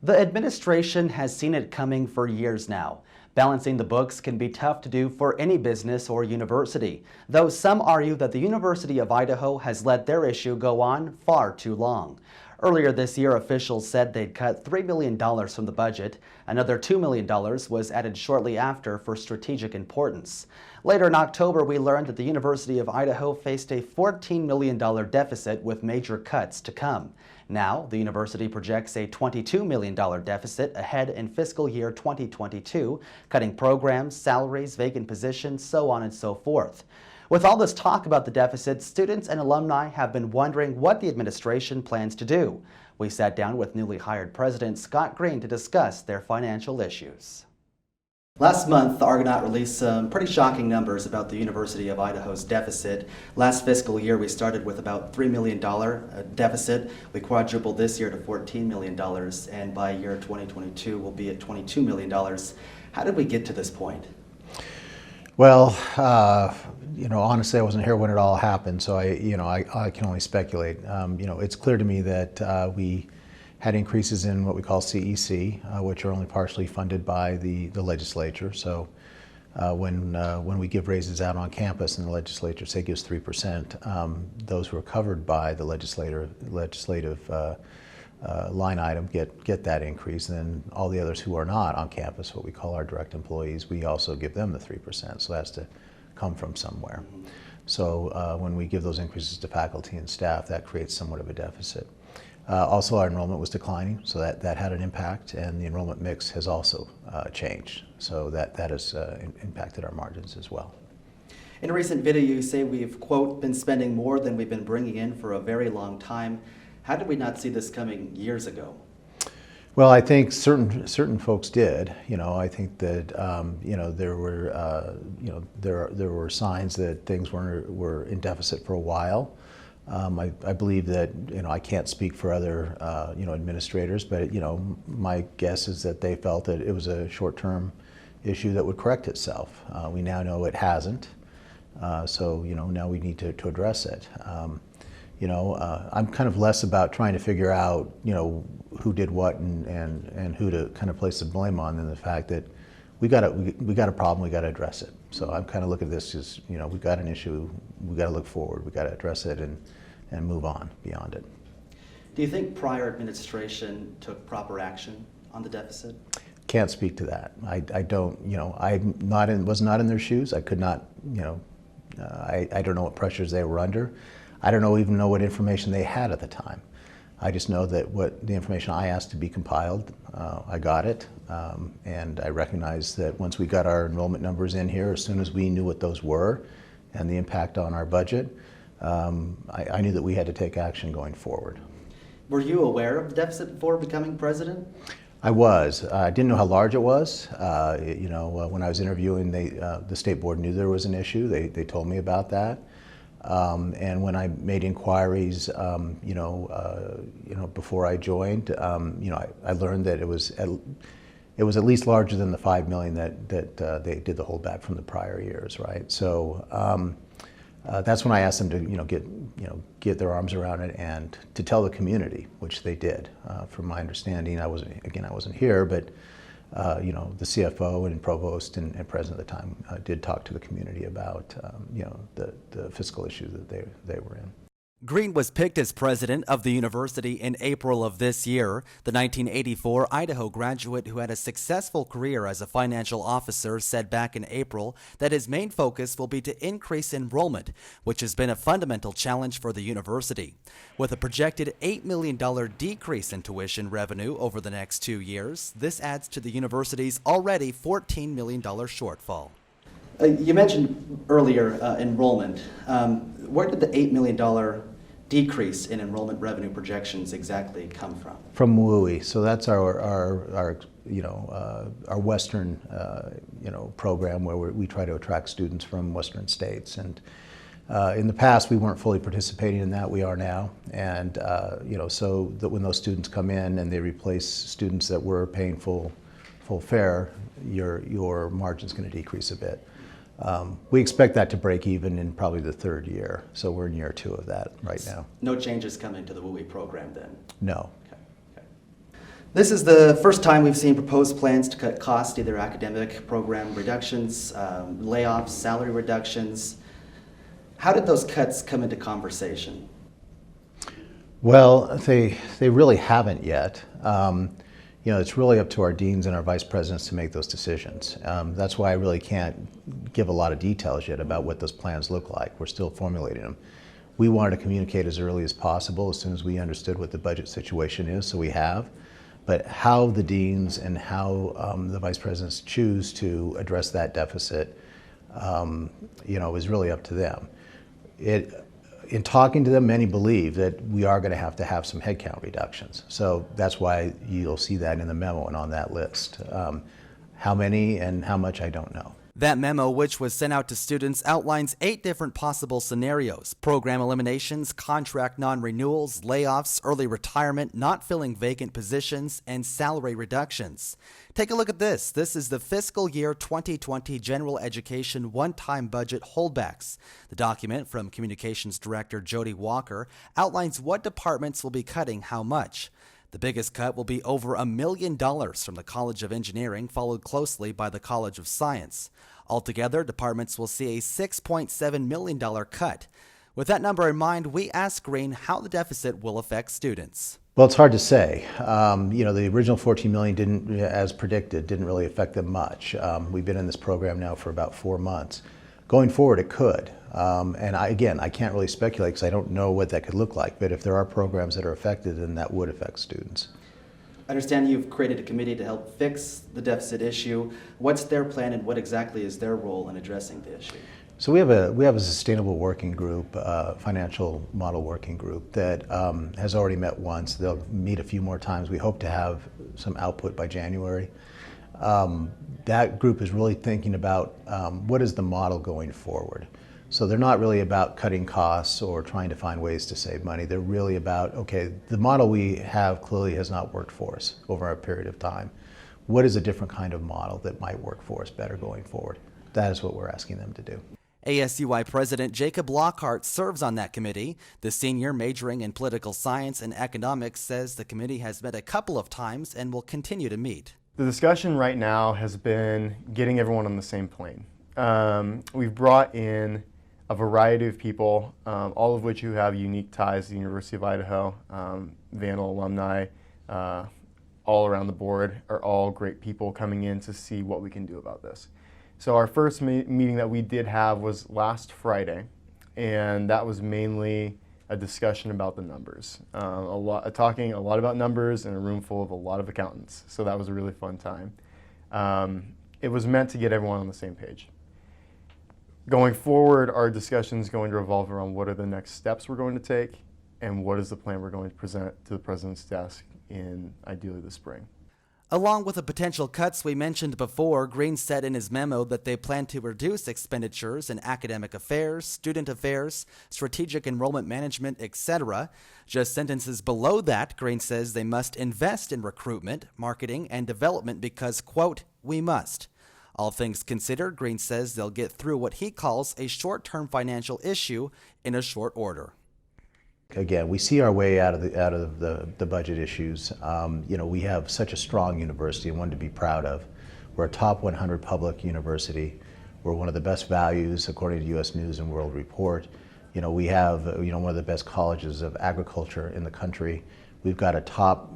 The administration has seen it coming for years now. Balancing the books can be tough to do for any business or university, though some argue that the University of Idaho has let their issue go on far too long. Earlier this year, officials said they'd cut $3 million from the budget. Another $2 million was added shortly after for strategic importance. Later in October, we learned that the University of Idaho faced a $14 million deficit with major cuts to come. Now, the university projects a $22 million deficit ahead in fiscal year 2022, cutting programs, salaries, vacant positions, so on and so forth. With all this talk about the deficit, students and alumni have been wondering what the administration plans to do. We sat down with newly hired President Scott Green to discuss their financial issues. Last month, the Argonaut released some pretty shocking numbers about the University of Idaho's deficit. Last fiscal year, we started with about $3 million deficit. We quadrupled this year to $14 million, and by year 2022, we'll be at $22 million. How did we get to this point? Well, honestly, I wasn't here when it all happened, so I can only speculate. It's clear to me that we had increases in what we call CEC, which are only partially funded by the legislature. So when we give raises out on campus and the legislature, say, gives 3%, those who are covered by the legislative line item get that increase, and then all the others who are not on campus, what we call our direct employees, we also give them the 3%, so it has to come from somewhere. So when we give those increases to faculty and staff, that creates somewhat of a deficit. Also, our enrollment was declining, so that had an impact, and the enrollment mix has also changed, so that has impacted our margins as well. In a recent video, you say we've, quote, been spending more than we've been bringing in for a very long time. How did we not see this coming years ago? Well, I think certain folks did. I think that there were signs that things were in deficit for a while. I believe that I can't speak for other administrators, but my guess is that they felt that it was a short-term issue that would correct itself. We now know it hasn't, so now we need to address it. I'm kind of less about trying to figure out, who did what and who to kind of place the blame on than the fact that we got a problem, we got to address it. So I'm kind of looking at this as, we've got an issue, we got to look forward, we got to address it and move on beyond it. Do you think prior administration took proper action on the deficit? Can't speak to that. I don't, was not in their shoes. I could not, I don't know what pressures they were under. I don't even know what information they had at the time. I just know that the information I asked to be compiled, I got it, and I recognize that once we got our enrollment numbers in here, as soon as we knew what those were and the impact on our budget, I knew that we had to take action going forward. Were you aware of the deficit before becoming president? I was. I didn't know how large it was. When I was interviewing, the state board knew there was an issue. They told me about that. And when I made inquiries, before I joined, I learned that it was at least larger than the $5 million that they did the holdback from the prior years, right? So that's when I asked them to get their arms around it and to tell the community, which they did. From my understanding, I wasn't here, but the CFO and provost and president at the time did talk to the community about the fiscal issue that they were in. Green was picked as president of the university in April of this year. The 1984 Idaho graduate who had a successful career as a financial officer said back in April that his main focus will be to increase enrollment, which has been a fundamental challenge for the university. With a projected $8 million decrease in tuition revenue over the next 2 years, this adds to the university's already $14 million shortfall. You mentioned earlier enrollment. Where did the $8 million decrease in enrollment revenue projections exactly come from? From WUI. So that's our Western program where we try to attract students from Western states. And in the past, we weren't fully participating in that. We are now. And so that when those students come in and they replace students that were paying full fare, your margin's going to decrease a bit. We expect that to break even in probably the third year, so we're in year 2 of that right now. No changes coming to the WUI program then? No. Okay. This is the first time we've seen proposed plans to cut costs, either academic program reductions, layoffs, salary reductions. How did those cuts come into conversation? Well, they really haven't yet. It's really up to our deans and our vice presidents to make those decisions. That's why I really can't give a lot of details yet about what those plans look like. We're still formulating them. We wanted to communicate as early as possible, as soon as we understood what the budget situation is, so we have. But how the deans and how the vice presidents choose to address that deficit, is really up to them. In talking to them, many believe that we are going to have some headcount reductions. So that's why you'll see that in the memo and on that list. How many and how much, I don't know. That memo, which was sent out to students, outlines 8 different possible scenarios: program eliminations, contract non-renewals, layoffs, early retirement, not filling vacant positions, and salary reductions. Take a look at this. This is the fiscal year 2020 General Education one-time budget holdbacks. The document from Communications Director Jody Walker outlines what departments will be cutting how much. The biggest cut will be over $1 million from the College of Engineering, followed closely by the College of Science. Altogether, departments will see a $6.7 million cut. With that number in mind, we asked Green how the deficit will affect students. Well, it's hard to say. The original $14 million didn't, as predicted, didn't really affect them much. We've been in this program now for about 4 months. Going forward, it could. I can't really speculate because I don't know what that could look like. But if there are programs that are affected, then that would affect students. I understand you've created a committee to help fix the deficit issue. What's their plan, and what exactly is their role in addressing the issue? So we have a sustainable working group, financial model working group that has already met once. They'll meet a few more times. We hope to have some output by January. That group is really thinking about what is the model going forward. So they're not really about cutting costs or trying to find ways to save money. They're really about, okay, the model we have clearly has not worked for us over a period of time. What is a different kind of model that might work for us better going forward? That is what we're asking them to do. ASUI President Jakob Lockhart serves on that committee. The senior majoring in political science and economics says the committee has met a couple of times and will continue to meet. The discussion right now has been getting everyone on the same plane. We've brought in a variety of people, all of which who have unique ties to the University of Idaho. Vandal alumni, all around the board, are all great people coming in to see what we can do about this. So our first meeting that we did have was last Friday, and that was mainly a discussion about the numbers. Talking a lot about numbers in a room full of a lot of accountants. So that was a really fun time. It was meant to get everyone on the same page. Going forward, our discussion is going to revolve around what are the next steps we're going to take and what is the plan we're going to present to the President's desk in ideally the spring. Along with the potential cuts we mentioned before, Green said in his memo that they plan to reduce expenditures in academic affairs, student affairs, strategic enrollment management, etc. Just sentences below that, Green says they must invest in recruitment, marketing, and development because, quote, we must. All things considered, Green says they'll get through what he calls a short-term financial issue in a short order. Again, we see our way out of the budget issues. We have such a strong university and one to be proud of. We're a top 100 public university. We're one of the best values according to U.S. News and World Report. We have one of the best colleges of agriculture in the country. We've got a top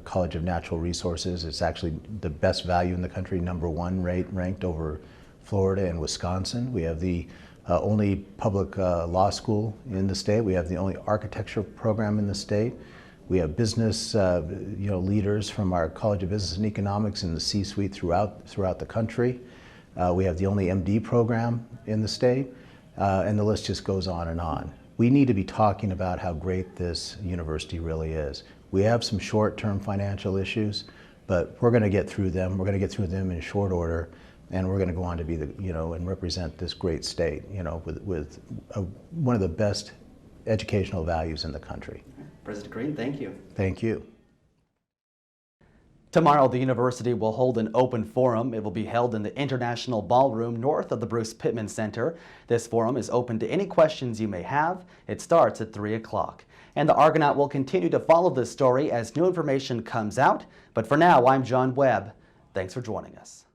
College of Natural Resources. It's actually the best value in the country, #1 ranked over Florida and Wisconsin. We have the only public law school in the state. We have the only architecture program in the state. We have business leaders from our College of Business and Economics in the C-suite throughout the country. We have the only MD program in the state, and the list just goes on and on. We need to be talking about how great this university really is. We have some short-term financial issues, but we're going to get through them. We're going to get through them in short order, and we're going to go on to be and represent this great state, with one of the best educational values in the country. President Green, thank you. Thank you. Tomorrow, the university will hold an open forum. It will be held in the International Ballroom north of the Bruce Pittman Center. This forum is open to any questions you may have. It starts at 3 o'clock. And the Argonaut will continue to follow this story as new information comes out. But for now, I'm John Webb. Thanks for joining us.